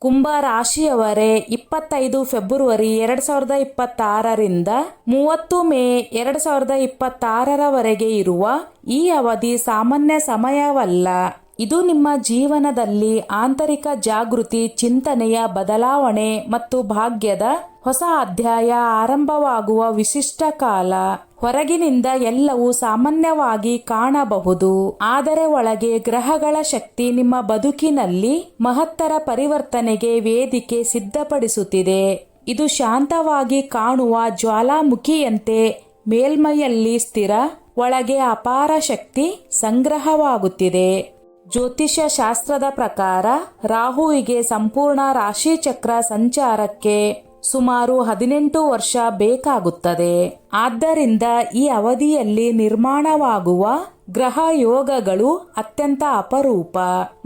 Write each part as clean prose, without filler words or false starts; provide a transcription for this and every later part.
ಕುಂಭ ರಾಶಿಯವರೇ 25 February 2026ರಿಂದ 30 May 2026ರವರೆಗೆ ಇರುವ ಈ ಅವಧಿ ಸಾಮಾನ್ಯ ಸಮಯವಲ್ಲ. ಇದು ನಿಮ್ಮ ಜೀವನದಲ್ಲಿ ಆಂತರಿಕ ಜಾಗೃತಿ, ಚಿಂತನೆಯ ಬದಲಾವಣೆ ಮತ್ತು ಭಾಗ್ಯದ ಹೊಸ ಅಧ್ಯಾಯ ಆರಂಭವಾಗುವ ವಿಶಿಷ್ಟ ಕಾಲ. ಹೊರಗಿನಿಂದ ಎಲ್ಲವೂ ಸಾಮಾನ್ಯವಾಗಿ ಕಾಣಬಹುದು, ಆದರೆ ಒಳಗೆ ಗ್ರಹಗಳ ಶಕ್ತಿ ನಿಮ್ಮ ಬದುಕಿನಲ್ಲಿ ಮಹತ್ತರ ಪರಿವರ್ತನೆಗೆ ವೇದಿಕೆ ಸಿದ್ಧಪಡಿಸುತ್ತಿದೆ. ಇದು ಶಾಂತವಾಗಿ ಕಾಣುವ ಜ್ವಾಲಾಮುಖಿಯಂತೆ ಮೇಲ್ಮೈಯಲ್ಲಿ ಸ್ಥಿರ, ಒಳಗೆ ಅಪಾರ ಶಕ್ತಿ ಸಂಗ್ರಹವಾಗುತ್ತಿದೆ. ಜ್ಯೋತಿಷ್ಯ ಶಾಸ್ತ್ರದ ಪ್ರಕಾರ ರಾಹುವಿಗೆ ಸಂಪೂರ್ಣ ರಾಶಿಚಕ್ರ ಸಂಚಾರಕ್ಕೆ ಸುಮಾರು 18 ವರ್ಷ ಬೇಕಾಗುತ್ತದೆ. ಆದ್ದರಿಂದ ಈ ಅವಧಿಯಲ್ಲಿ ನಿರ್ಮಾಣವಾಗುವ ಗ್ರಹ ಯೋಗಗಳು ಅತ್ಯಂತ ಅಪರೂಪ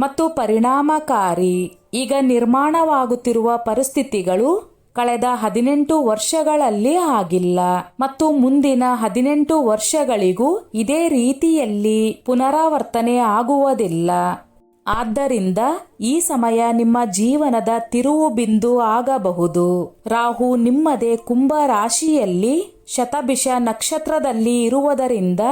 ಮತ್ತು ಪರಿಣಾಮಕಾರಿ. ಈಗ ನಿರ್ಮಾಣವಾಗುತ್ತಿರುವ ಪರಿಸ್ಥಿತಿಗಳು ಕಳೆದ 18 ವರ್ಷಗಳಲ್ಲಿ ಆಗಿಲ್ಲ ಮತ್ತು ಮುಂದಿನ 18 ವರ್ಷಗಳಿಗೂ ಇದೇ ರೀತಿಯಲ್ಲಿ ಪುನರಾವರ್ತನೆ ಆಗುವುದಿಲ್ಲ. ಆದ್ದರಿಂದ ಈ ಸಮಯ ನಿಮ್ಮ ಜೀವನದ ತಿರುವು ಬಿಂದು ಆಗಬಹುದು. ರಾಹು ನಿಮ್ಮದೇ ಕುಂಭ ರಾಶಿಯಲ್ಲಿ ಶತಭಿಷ ನಕ್ಷತ್ರದಲ್ಲಿ ಇರುವುದರಿಂದ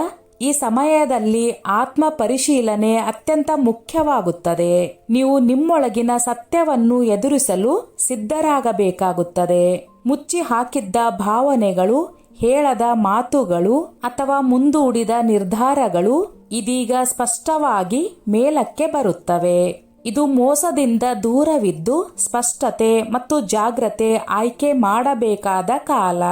ಈ ಸಮಯದಲ್ಲಿ ಆತ್ಮ ಪರಿಶೀಲನೆ ಅತ್ಯಂತ ಮುಖ್ಯವಾಗುತ್ತದೆ. ನೀವು ನಿಮ್ಮೊಳಗಿನ ಸತ್ಯವನ್ನು ಎದುರಿಸಲು ಸಿದ್ಧರಾಗಬೇಕಾಗುತ್ತದೆ. ಮುಚ್ಚಿ ಹಾಕಿದ್ದ ಭಾವನೆಗಳು, ಹೇಳದ ಮಾತುಗಳು ಅಥವಾ ಮುಂದೂಡಿದ ನಿರ್ಧಾರಗಳು ಇದೀಗ ಸ್ಪಷ್ಟವಾಗಿ ಮೇಲಕ್ಕೆ ಬರುತ್ತವೆ. ಇದು ಮೋಸದಿಂದ ದೂರವಿದ್ದು ಸ್ಪಷ್ಟತೆ ಮತ್ತು ಜಾಗ್ರತೆ ಆಯ್ಕೆ ಮಾಡಬೇಕಾದ ಕಾಲ.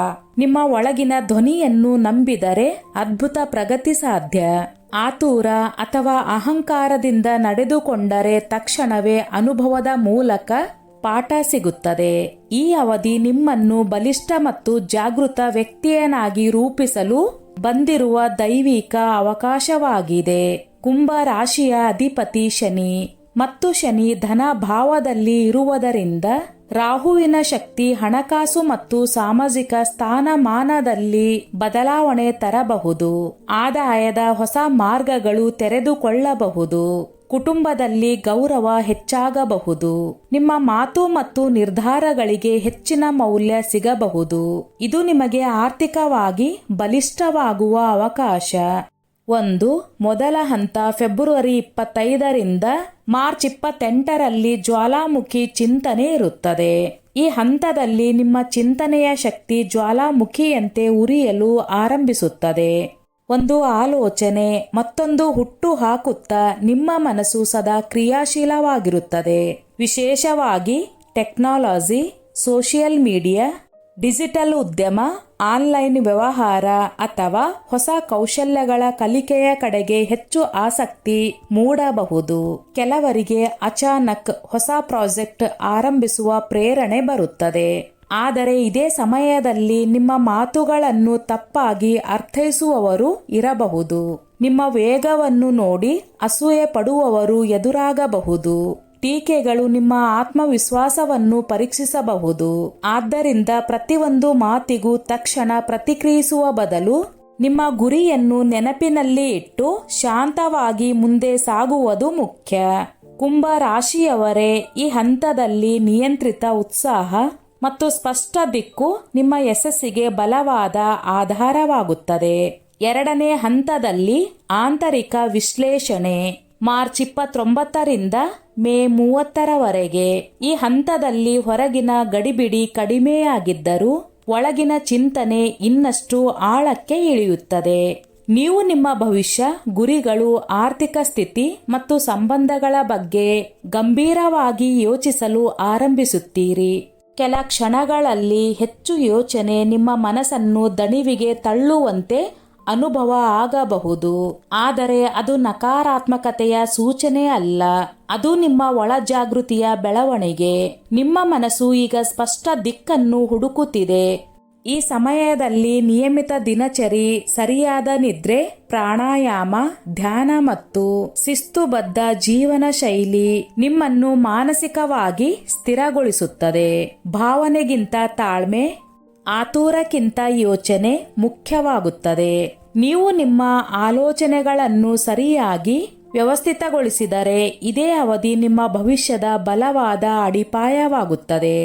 ನಿಮ್ಮ ಒಳಗಿನ ಧ್ವನಿಯನ್ನು ನಂಬಿದರೆ ಅದ್ಭುತ ಪ್ರಗತಿ ಸಾಧ್ಯ. ಆತುರ ಅಥವಾ ಅಹಂಕಾರದಿಂದ ನಡೆದುಕೊಂಡರೆ ತಕ್ಷಣವೇ ಅನುಭವದ ಮೂಲಕ ಪಾಠ ಸಿಗುತ್ತದೆ. ಈ ಅವಧಿ ನಿಮ್ಮನ್ನು ಬಲಿಷ್ಠ ಮತ್ತು ಜಾಗೃತ ವ್ಯಕ್ತಿಯನ್ನಾಗಿ ರೂಪಿಸಲು ಬಂದಿರುವ ದೈವಿಕ ಅವಕಾಶವಾಗಿದೆ. ಕುಂಭ ರಾಶಿಯ ಅಧಿಪತಿ ಶನಿ ಮತ್ತು ಶನಿ ಧನ ಭಾವದಲ್ಲಿ ಇರುವುದರಿಂದ ರಾಹುವಿನ ಶಕ್ತಿ ಹಣಕಾಸು ಮತ್ತು ಸಾಮಾಜಿಕ ಸ್ಥಾನಮಾನದಲ್ಲಿ ಬದಲಾವಣೆ ತರಬಹುದು. ಆದಾಯದ ಹೊಸ ಮಾರ್ಗಗಳು ತೆರೆದುಕೊಳ್ಳಬಹುದು. ಕುಟುಂಬದಲ್ಲಿ ಗೌರವ ಹೆಚ್ಚಾಗಬಹುದು. ನಿಮ್ಮ ಮಾತು ಮತ್ತು ನಿರ್ಧಾರಗಳಿಗೆ ಹೆಚ್ಚಿನ ಮೌಲ್ಯ ಸಿಗಬಹುದು. ಇದು ನಿಮಗೆ ಆರ್ಥಿಕವಾಗಿ ಬಲಿಷ್ಠವಾಗುವ ಅವಕಾಶ. ಮೊದಲ ಹಂತ ಫೆಬ್ರವರಿ 25ರಿಂದ ಮಾರ್ಚ್ 28ರಲ್ಲಿ ಜ್ವಾಲಾಮುಖಿ ಚಿಂತನೆ ಇರುತ್ತದೆ. ಈ ಹಂತದಲ್ಲಿ ನಿಮ್ಮ ಚಿಂತನೆಯ ಶಕ್ತಿ ಜ್ವಾಲಾಮುಖಿಯಂತೆ ಉರಿಯಲು ಆರಂಭಿಸುತ್ತದೆ. ಒಂದು ಆಲೋಚನೆ ಮತ್ತೊಂದು ಹುಟ್ಟು ಹಾಕುತ್ತಾ ನಿಮ್ಮ ಮನಸ್ಸು ಸದಾ ಕ್ರಿಯಾಶೀಲವಾಗಿರುತ್ತದೆ. ವಿಶೇಷವಾಗಿ ಟೆಕ್ನಾಲಜಿ, ಸೋಷಿಯಲ್ ಮೀಡಿಯಾ, ಡಿಜಿಟಲ್ ಉದ್ಯಮ, ಆನ್ಲೈನ್ ವ್ಯವಹಾರ ಅಥವಾ ಹೊಸ ಕೌಶಲ್ಯಗಳ ಕಲಿಕೆಯ ಕಡೆಗೆ ಹೆಚ್ಚು ಆಸಕ್ತಿ ಮೂಡಬಹುದು. ಕೆಲವರಿಗೆ ಅಚಾನಕ್ ಹೊಸ ಪ್ರಾಜೆಕ್ಟ್ ಆರಂಭಿಸುವ ಪ್ರೇರಣೆ ಬರುತ್ತದೆ. ಆದರೆ ಇದೇ ಸಮಯದಲ್ಲಿ ನಿಮ್ಮ ಮಾತುಗಳನ್ನು ತಪ್ಪಾಗಿ ಅರ್ಥೈಸುವವರು ಇರಬಹುದು. ನಿಮ್ಮ ವೇಗವನ್ನು ನೋಡಿ ಅಸೂಯೆ ಪಡುವವರು ಎದುರಾಗಬಹುದು. ಟೀಕೆಗಳು ನಿಮ್ಮ ಆತ್ಮವಿಶ್ವಾಸವನ್ನು ಪರೀಕ್ಷಿಸಬಹುದು. ಆದ್ದರಿಂದ ಪ್ರತಿಯೊಂದು ಮಾತಿಗೂ ತಕ್ಷಣ ಪ್ರತಿಕ್ರಿಯಿಸುವ ಬದಲು ನಿಮ್ಮ ಗುರಿಯನ್ನು ನೆನಪಿನಲ್ಲಿ ಇಟ್ಟು ಶಾಂತವಾಗಿ ಮುಂದೆ ಸಾಗುವುದು ಮುಖ್ಯ. ಕುಂಭ ರಾಶಿಯವರೇ, ಈ ಹಂತದಲ್ಲಿ ನಿಯಂತ್ರಿತ ಉತ್ಸಾಹ ಮತ್ತು ಸ್ಪಷ್ಟ ದಿಕ್ಕು ನಿಮ್ಮ ಯಶಸ್ಸಿಗೆ ಬಲವಾದ ಆಧಾರವಾಗುತ್ತದೆ. ಎರಡನೇ ಹಂತದಲ್ಲಿ ಆಂತರಿಕ ವಿಶ್ಲೇಷಣೆ ಮಾರ್ಚ್ 29ರಿಂದ ಮೇ 30ರವರೆಗೆ. ಈ ಹಂತದಲ್ಲಿ ಹೊರಗಿನ ಗಡಿಬಿಡಿ ಕಡಿಮೆಯಾಗಿದ್ದರೂ ಒಳಗಿನ ಚಿಂತನೆ ಇನ್ನಷ್ಟು ಆಳಕ್ಕೆ ಇಳಿಯುತ್ತದೆ. ನೀವು ನಿಮ್ಮ ಭವಿಷ್ಯ, ಗುರಿಗಳು, ಆರ್ಥಿಕ ಸ್ಥಿತಿ ಮತ್ತು ಸಂಬಂಧಗಳ ಬಗ್ಗೆ ಗಂಭೀರವಾಗಿ ಯೋಚಿಸಲು ಆರಂಭಿಸುತ್ತೀರಿ. ಕೆಲ ಕ್ಷಣಗಳಲ್ಲಿ ಹೆಚ್ಚು ಯೋಚನೆ ನಿಮ್ಮ ಮನಸ್ಸನ್ನು ದಣಿವಿಗೆ ತಳ್ಳುವಂತೆ ಅನುಭವ ಆಗಬಹುದು. ಆದರೆ ಅದು ನಕಾರಾತ್ಮಕತೆಯ ಸೂಚನೆ ಅಲ್ಲ, ಅದು ನಿಮ್ಮ ಒಳ ಜಾಗೃತಿಯ ಬೆಳವಣಿಗೆ. ನಿಮ್ಮ ಮನಸ್ಸು ಈಗ ಸ್ಪಷ್ಟ ದಿಕ್ಕನ್ನು ಹುಡುಕುತ್ತಿದೆ. ಈ ಸಮಯದಲ್ಲಿ ನಿಯಮಿತ ದಿನಚರಿ, ಸರಿಯಾದ ನಿದ್ರೆ, ಪ್ರಾಣಾಯಾಮ, ಧ್ಯಾನ ಮತ್ತು ಶಿಸ್ತುಬದ್ಧ ಜೀವನ ಶೈಲಿ ನಿಮ್ಮನ್ನು ಮಾನಸಿಕವಾಗಿ ಸ್ಥಿರಗೊಳಿಸುತ್ತದೆ. ಭಾವನೆಗಿಂತ ತಾಳ್ಮೆ, ಆತುರಕ್ಕಿಂತ ಯೋಚನೆ ಮುಖ್ಯವಾಗುತ್ತದೆ. ನೀವು ನಿಮ್ಮ ಆಲೋಚನೆಗಳನ್ನು ಸರಿಯಾಗಿ ವ್ಯವಸ್ಥಿತಗೊಳಿಸಿದರೆ ಇದೇ ಅವಧಿ ನಿಮ್ಮ ಭವಿಷ್ಯದ ಬಲವಾದ ಅಡಿಪಾಯವಾಗುತ್ತದೆ.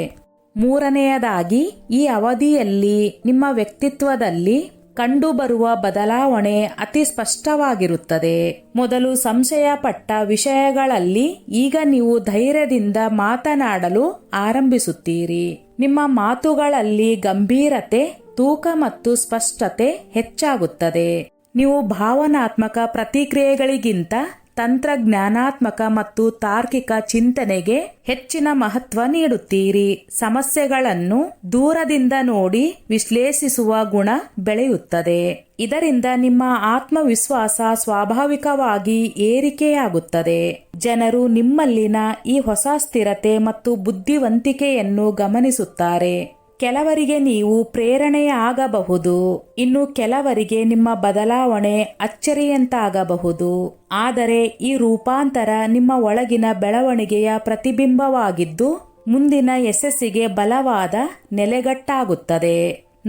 ಮೂರನೆಯದಾಗಿ, ಈ ಅವಧಿಯಲ್ಲಿ ನಿಮ್ಮ ವ್ಯಕ್ತಿತ್ವದಲ್ಲಿ ಕಂಡುಬರುವ ಬದಲಾವಣೆ ಅತಿ ಸ್ಪಷ್ಟವಾಗಿರುತ್ತದೆ. ಮೊದಲು ಸಂಶಯ ಪಟ್ಟ ವಿಷಯಗಳಲ್ಲಿ ಈಗ ನೀವು ಧೈರ್ಯದಿಂದ ಮಾತನಾಡಲು ಆರಂಭಿಸುತ್ತೀರಿ. ನಿಮ್ಮ ಮಾತುಗಳಲ್ಲಿ ಗಂಭೀರತೆ, ತೂಕ ಮತ್ತು ಸ್ಪಷ್ಟತೆ ಹೆಚ್ಚಾಗುತ್ತದೆ. ನೀವು ಭಾವನಾತ್ಮಕ ಪ್ರತಿಕ್ರಿಯೆಗಳಿಗಿಂತ ತಂತ್ರಜ್ಞಾನಾತ್ಮಕ ಮತ್ತು ತಾರ್ಕಿಕ ಚಿಂತನೆಗೆ ಹೆಚ್ಚಿನ ಮಹತ್ವ ನೀಡುತ್ತೀರಿ. ಸಮಸ್ಯೆಗಳನ್ನು ದೂರದಿಂದ ನೋಡಿ ವಿಶ್ಲೇಷಿಸುವ ಗುಣ ಬೆಳೆಯುತ್ತದೆ. ಇದರಿಂದ ನಿಮ್ಮ ಆತ್ಮವಿಶ್ವಾಸ ಸ್ವಾಭಾವಿಕವಾಗಿ ಏರಿಕೆಯಾಗುತ್ತದೆ. ಜನರು ನಿಮ್ಮಲ್ಲಿನ ಈ ಹೊಸ ಸ್ಥಿರತೆ ಮತ್ತು ಬುದ್ಧಿವಂತಿಕೆಯನ್ನು ಗಮನಿಸುತ್ತಾರೆ. ಕೆಲವರಿಗೆ ನೀವು ಪ್ರೇರಣೆಯಾಗಬಹುದು, ಇನ್ನು ಕೆಲವರಿಗೆ ನಿಮ್ಮ ಬದಲಾವಣೆ ಅಚ್ಚರಿಯಂತಾಗಬಹುದು. ಆದರೆ ಈ ರೂಪಾಂತರ ನಿಮ್ಮ ಒಳಗಿನ ಬೆಳವಣಿಗೆಯ ಪ್ರತಿಬಿಂಬವಾಗಿದ್ದು ಮುಂದಿನ ಯಶಸ್ಸಿಗೆ ಬಲವಾದ ನೆಲೆಗಟ್ಟಾಗುತ್ತದೆ.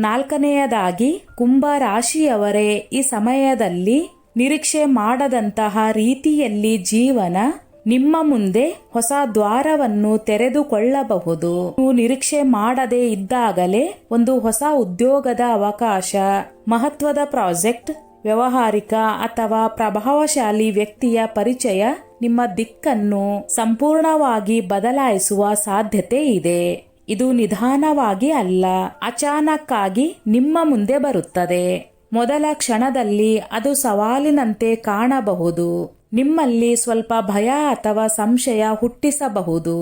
ನಾಲ್ಕನೆಯದಾಗಿ, ಕುಂಭ ರಾಶಿಯವರೇ ಈ ಸಮಯದಲ್ಲಿ ನಿರೀಕ್ಷೆ ಮಾಡದಂತಹ ರೀತಿಯಲ್ಲಿ ಜೀವನ ನಿಮ್ಮ ಮುಂದೆ ಹೊಸ ದ್ವಾರವನ್ನು ತೆರೆದುಕೊಳ್ಳಬಹುದು. ನೀವು ನಿರೀಕ್ಷೆ ಮಾಡದೇ ಇದ್ದಾಗಲೇ ಒಂದು ಹೊಸ ಉದ್ಯೋಗದ ಅವಕಾಶ, ಮಹತ್ವದ ಪ್ರಾಜೆಕ್ಟ್, ವ್ಯಾವಹಾರಿಕ ಅಥವಾ ಪ್ರಭಾವಶಾಲಿ ವ್ಯಕ್ತಿಯ ಪರಿಚಯ ನಿಮ್ಮ ದಿಕ್ಕನ್ನು ಸಂಪೂರ್ಣವಾಗಿ ಬದಲಾಯಿಸುವ ಸಾಧ್ಯತೆ ಇದೆ. ಇದು ನಿಧಾನವಾಗಿ ಅಲ್ಲ, ಅಚಾನಕ್ಕಾಗಿ ನಿಮ್ಮ ಮುಂದೆ ಬರುತ್ತದೆ. ಮೊದಲ ಕ್ಷಣದಲ್ಲಿ ಅದು ಸವಾಲಿನಂತೆ ಕಾಣಬಹುದು. ನಿಮ್ಮಲ್ಲಿ ಸ್ವಲ್ಪ ಭಯ ಅಥವಾ ಸಂಶಯ ಹುಟ್ಟಿಸಬಹುದು.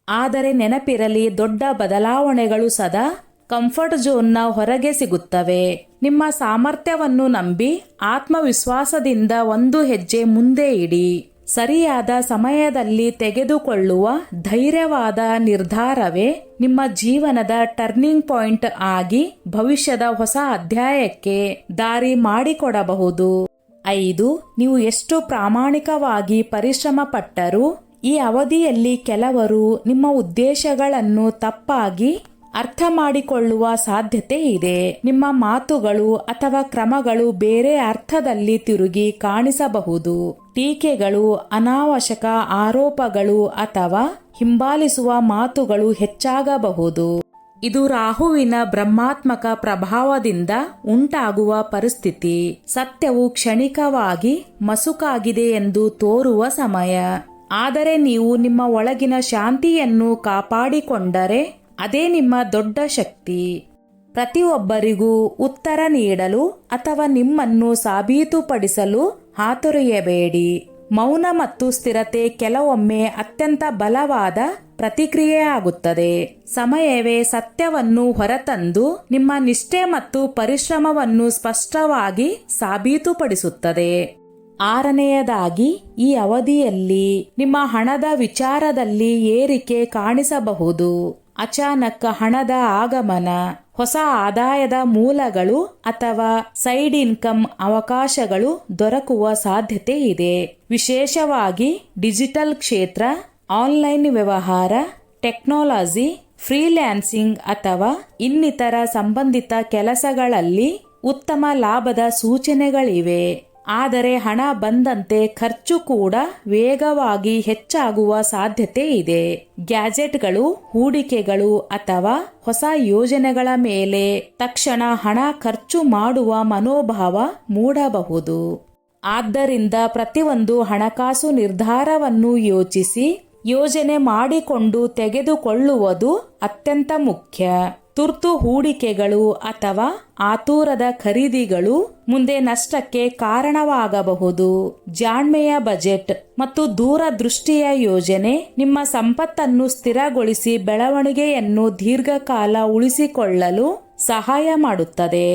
ಆದರೆ ನೆನಪಿರಲಿ, ದೊಡ್ಡ ಬದಲಾವಣೆಗಳು ಸದಾ ಕಂಫರ್ಟ್ ಝೋನ್ನ ಹೊರಗೆ ಸಿಗುತ್ತವೆ. ನಿಮ್ಮ ಸಾಮರ್ಥ್ಯವನ್ನು ನಂಬಿ ಆತ್ಮವಿಶ್ವಾಸದಿಂದ ಒಂದು ಹೆಜ್ಜೆ ಮುಂದೆ ಇಡಿ. ಸರಿಯಾದ ಸಮಯದಲ್ಲಿ ತೆಗೆದುಕೊಳ್ಳುವ ಧೈರ್ಯವಾದ ನಿರ್ಧಾರವೇ ನಿಮ್ಮ ಜೀವನದ ಟರ್ನಿಂಗ್ ಪಾಯಿಂಟ್ ಆಗಿ ಭವಿಷ್ಯದ ಹೊಸ ಅಧ್ಯಾಯಕ್ಕೆ ದಾರಿ ಮಾಡಿಕೊಡಬಹುದು. 5. ನೀವು ಎಷ್ಟು ಪ್ರಾಮಾಣಿಕವಾಗಿ ಪರಿಶ್ರಮ ಪಟ್ಟರೂ ಈ ಅವಧಿಯಲ್ಲಿ ಕೆಲವರು ನಿಮ್ಮ ಉದ್ದೇಶಗಳನ್ನು ತಪ್ಪಾಗಿ ಅರ್ಥ ಮಾಡಿಕೊಳ್ಳುವ ಸಾಧ್ಯತೆ ಇದೆ. ನಿಮ್ಮ ಮಾತುಗಳು ಅಥವಾ ಕ್ರಮಗಳು ಬೇರೆ ಅರ್ಥದಲ್ಲಿ ತಿರುಗಿ ಕಾಣಿಸಬಹುದು. ಟೀಕೆಗಳು, ಅನಾವಶ್ಯಕ ಆರೋಪಗಳು ಅಥವಾ ಹಿಂಬಾಲಿಸುವ ಮಾತುಗಳು ಹೆಚ್ಚಾಗಬಹುದು. ಇದು ರಾಹುವಿನ ಬ್ರಹ್ಮಾತ್ಮಕ ಪ್ರಭಾವದಿಂದ ಉಂಟಾಗುವ ಪರಿಸ್ಥಿತಿ. ಸತ್ಯವು ಕ್ಷಣಿಕವಾಗಿ ಮಸುಕಾಗಿದೆ ಎಂದು ತೋರುವ ಸಮಯ. ಆದರೆ ನೀವು ನಿಮ್ಮ ಒಳಗಿನ ಶಾಂತಿಯನ್ನು ಕಾಪಾಡಿಕೊಂಡರೆ ಅದೇ ನಿಮ್ಮ ದೊಡ್ಡ ಶಕ್ತಿ. ಪ್ರತಿಯೊಬ್ಬರಿಗೂ ಉತ್ತರ ನೀಡಲು ಅಥವಾ ನಿಮ್ಮನ್ನು ಸಾಬೀತುಪಡಿಸಲು ಹಾತೊರೆಯಬೇಡಿ. ಮೌನ ಮತ್ತು ಸ್ಥಿರತೆ ಕೆಲವೊಮ್ಮೆ ಅತ್ಯಂತ ಬಲವಾದ ಪ್ರತಿಕ್ರಿಯೆಯಾಗುತ್ತದೆ. ಸಮಯವೇ ಸತ್ಯವನ್ನು ಹೊರತಂದು ನಿಮ್ಮ ನಿಷ್ಠೆ ಮತ್ತು ಪರಿಶ್ರಮವನ್ನು ಸ್ಪಷ್ಟವಾಗಿ ಸಾಬೀತುಪಡಿಸುತ್ತದೆ. 6ನೆಯದಾಗಿ, ಈ ಅವಧಿಯಲ್ಲಿ ನಿಮ್ಮ ಹಣದ ವಿಚಾರದಲ್ಲಿ ಏರಿಕೆ ಕಾಣಿಸಬಹುದು. ಅಚಾನಕ್ ಹಣದ ಆಗಮನ, ಹೊಸ ಆದಾಯದ ಮೂಲಗಳು ಅಥವಾ ಸೈಡ್ ಇನ್ಕಮ್ ಅವಕಾಶಗಳು ದೊರಕುವ ಸಾಧ್ಯತೆ ಇದೆ. ವಿಶೇಷವಾಗಿ ಡಿಜಿಟಲ್ ಕ್ಷೇತ್ರ, ಆನ್ಲೈನ್ ವ್ಯವಹಾರ, ಟೆಕ್ನಾಲಜಿ, ಫ್ರೀಲ್ಯಾನ್ಸಿಂಗ್ ಅಥವಾ ಇನ್ನಿತರ ಸಂಬಂಧಿತ ಕೆಲಸಗಳಲ್ಲಿ ಉತ್ತಮ ಲಾಭದ ಸೂಚನೆಗಳಿವೆ. ಆದರೆ ಹಣ ಬಂದಂತೆ ಖರ್ಚು ಕೂಡ ವೇಗವಾಗಿ ಹೆಚ್ಚಾಗುವ ಸಾಧ್ಯತೆ ಇದೆ. ಗ್ಯಾಜೆಟ್ಗಳು, ಹೂಡಿಕೆಗಳು ಅಥವಾ ಹೊಸ ಯೋಜನೆಗಳ ಮೇಲೆ ತಕ್ಷಣ ಹಣ ಖರ್ಚು ಮಾಡುವ ಮನೋಭಾವ ಮೂಡಬಹುದು. ಆದ್ದರಿಂದ ಪ್ರತಿಯೊಂದು ಹಣಕಾಸು ನಿರ್ಧಾರವನ್ನು ಯೋಜನೆ ಮಾಡಿಕೊಂಡು ತೆಗೆದುಕೊಳ್ಳುವುದು ಅತ್ಯಂತ ಮುಖ್ಯ. ತುರ್ತು ಹೂಡಿಕೆಗಳು ಅಥವಾ ಆತುರದ ಖರೀದಿಗಳು ಮುಂದೆ ನಷ್ಟಕ್ಕೆ ಕಾರಣವಾಗಬಹುದು. ಜಾಣ್ಮೆಯ ಬಜೆಟ್ ಮತ್ತು ದೂರದೃಷ್ಟಿಯ ಯೋಜನೆ ನಿಮ್ಮ ಸಂಪತ್ತನ್ನು ಸ್ಥಿರಗೊಳಿಸಿ ಬೆಳವಣಿಗೆಯನ್ನು ದೀರ್ಘಕಾಲ ಉಳಿಸಿಕೊಳ್ಳಲು ಸಹಾಯ ಮಾಡುತ್ತದೆ.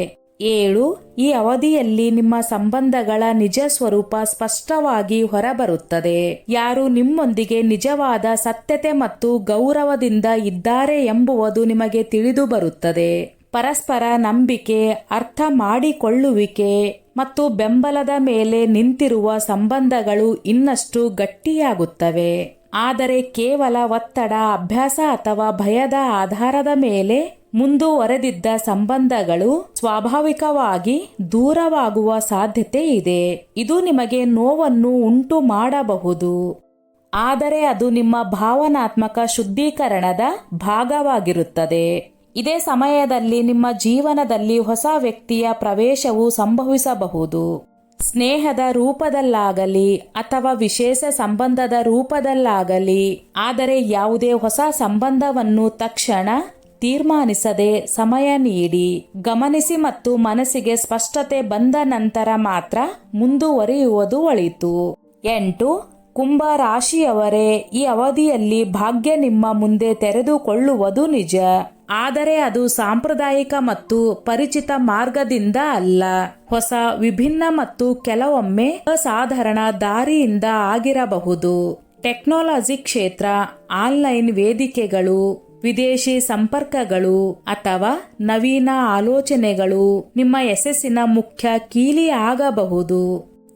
7. ಈ ಅವಧಿಯಲ್ಲಿ ನಿಮ್ಮ ಸಂಬಂಧಗಳ ನಿಜ ಸ್ವರೂಪ ಸ್ಪಷ್ಟವಾಗಿ ಹೊರಬರುತ್ತದೆ. ಯಾರು ನಿಮ್ಮೊಂದಿಗೆ ನಿಜವಾದ ಸತ್ಯತೆ ಮತ್ತು ಗೌರವದಿಂದ ಇದ್ದಾರೆ ಎಂಬುದು ನಿಮಗೆ ತಿಳಿದು ಬರುತ್ತದೆ. ಪರಸ್ಪರ ನಂಬಿಕೆ, ಅರ್ಥ ಮಾಡಿಕೊಳ್ಳುವಿಕೆ ಮತ್ತು ಬೆಂಬಲದ ಮೇಲೆ ನಿಂತಿರುವ ಸಂಬಂಧಗಳು ಇನ್ನಷ್ಟು ಗಟ್ಟಿಯಾಗುತ್ತವೆ. ಆದರೆ ಕೇವಲ ಒತ್ತಡ, ಅಭ್ಯಾಸ ಅಥವಾ ಭಯದ ಆಧಾರದ ಮೇಲೆ ಮುಂದುವರೆದಿದ್ದ ಸಂಬಂಧಗಳು ಸ್ವಾಭಾವಿಕವಾಗಿ ದೂರವಾಗುವ ಸಾಧ್ಯತೆ ಇದೆ. ಇದು ನಿಮಗೆ ನೋವನ್ನು ಉಂಟು ಮಾಡಬಹುದು, ಆದರೆ ಅದು ನಿಮ್ಮ ಭಾವನಾತ್ಮಕ ಶುದ್ಧೀಕರಣದ ಭಾಗವಾಗಿರುತ್ತದೆ. ಇದೇ ಸಮಯದಲ್ಲಿ ನಿಮ್ಮ ಜೀವನದಲ್ಲಿ ಹೊಸ ವ್ಯಕ್ತಿಯ ಪ್ರವೇಶವು ಸಂಭವಿಸಬಹುದು. ಸ್ನೇಹದ ರೂಪದಲ್ಲಾಗಲಿ ಅಥವಾ ವಿಶೇಷ ಸಂಬಂಧದ ರೂಪದಲ್ಲಾಗಲಿ. ಆದರೆ ಯಾವುದೇ ಹೊಸ ಸಂಬಂಧವನ್ನು ತಕ್ಷಣ ತೀರ್ಮಾನಿಸದೆ ಸಮಯ ನೀಡಿ, ಗಮನಿಸಿ ಮತ್ತು ಮನಸ್ಸಿಗೆ ಸ್ಪಷ್ಟತೆ ಬಂದ ನಂತರ ಮಾತ್ರ ಮುಂದುವರಿಯುವುದು ಒಳಿತು. 8. ಕುಂಭ ರಾಶಿಯವರೇ, ಈ ಅವಧಿಯಲ್ಲಿ ಭಾಗ್ಯ ನಿಮ್ಮ ಮುಂದೆ ತೆರೆದುಕೊಳ್ಳುವುದು ನಿಜ, ಆದರೆ ಅದು ಸಾಂಪ್ರದಾಯಿಕ ಮತ್ತು ಪರಿಚಿತ ಮಾರ್ಗದಿಂದ ಅಲ್ಲ. ಹೊಸ, ವಿಭಿನ್ನ ಮತ್ತು ಕೆಲವೊಮ್ಮೆ ಅಸಾಧಾರಣ ದಾರಿಯಿಂದ ಆಗಿರಬಹುದು. ಟೆಕ್ನಾಲಜಿ ಕ್ಷೇತ್ರ, ಆನ್ಲೈನ್ ವೇದಿಕೆಗಳು, ವಿದೇಶಿ ಸಂಪರ್ಕಗಳು ಅಥವಾ ನವೀನ ಆಲೋಚನೆಗಳು ನಿಮ್ಮ ಯಶಸ್ಸಿನ ಮುಖ್ಯ ಕೀಲಿ ಆಗಬಹುದು.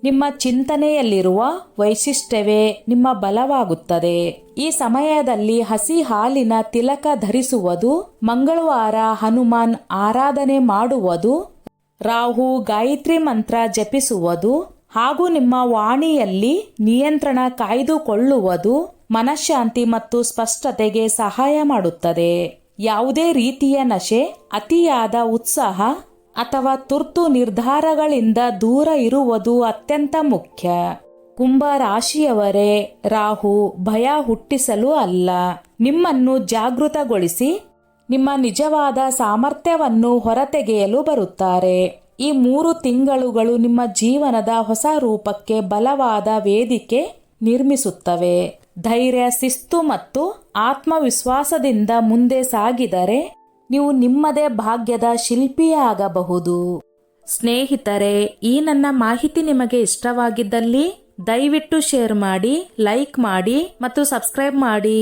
ನಿಮ್ಮ ಚಿಂತನೆಯಲ್ಲಿರುವ ವೈಶಿಷ್ಟ್ಯವೇ ನಿಮ್ಮ ಬಲವಾಗುತ್ತದೆ. ಈ ಸಮಯದಲ್ಲಿ ಹಸಿ ಹಾಲಿನ ತಿಲಕ ಧರಿಸುವುದು, ಮಂಗಳವಾರ ಹನುಮಾನ್ ಆರಾಧನೆ ಮಾಡುವುದು, ರಾಹು ಗಾಯತ್ರಿ ಮಂತ್ರ ಜಪಿಸುವುದು ಹಾಗೂ ನಿಮ್ಮ ವಾಣಿಯಲ್ಲಿ ನಿಯಂತ್ರಣ ಕಾಯ್ದುಕೊಳ್ಳುವುದು ಮನಃಶಾಂತಿ ಮತ್ತು ಸ್ಪಷ್ಟತೆಗೆ ಸಹಾಯ ಮಾಡುತ್ತದೆ. ಯಾವುದೇ ರೀತಿಯ ನಶೆ, ಅತಿಯಾದ ಉತ್ಸಾಹ ಅಥವಾ ತುರ್ತು ನಿರ್ಧಾರಗಳಿಂದ ದೂರ ಇರುವುದು ಅತ್ಯಂತ ಮುಖ್ಯ. ಕುಂಭ ರಾಶಿಯವರೇ, ರಾಹು ಭಯ ಹುಟ್ಟಿಸಲು ಅಲ್ಲ, ನಿಮ್ಮನ್ನು ಜಾಗೃತಗೊಳಿಸಿ ನಿಮ್ಮ ನಿಜವಾದ ಸಾಮರ್ಥ್ಯವನ್ನು ಹೊರತೆಗೆಯಲು ಬರುತ್ತಾರೆ. ಈ 3 ತಿಂಗಳುಗಳು ನಿಮ್ಮ ಜೀವನದ ಹೊಸ ರೂಪಕ್ಕೆ ಬಲವಾದ ವೇದಿಕೆ ನಿರ್ಮಿಸುತ್ತವೆ. ಧೈರ್ಯ, ಶಿಸ್ತು ಮತ್ತು ಆತ್ಮವಿಶ್ವಾಸದಿಂದ ಮುಂದೆ ಸಾಗಿದರೆ ನೀವು ನಿಮ್ಮದೇ ಭಾಗ್ಯದ ಶಿಲ್ಪಿಯಾಗಬಹುದು. ಸ್ನೇಹಿತರೆ, ಈ ನನ್ನ ಮಾಹಿತಿ ನಿಮಗೆ ಇಷ್ಟವಾಗಿದ್ದಲ್ಲಿ ದಯವಿಟ್ಟು ಶೇರ್ ಮಾಡಿ, ಲೈಕ್ ಮಾಡಿ ಮತ್ತು ಸಬ್ಸ್ಕ್ರೈಬ್ ಮಾಡಿ.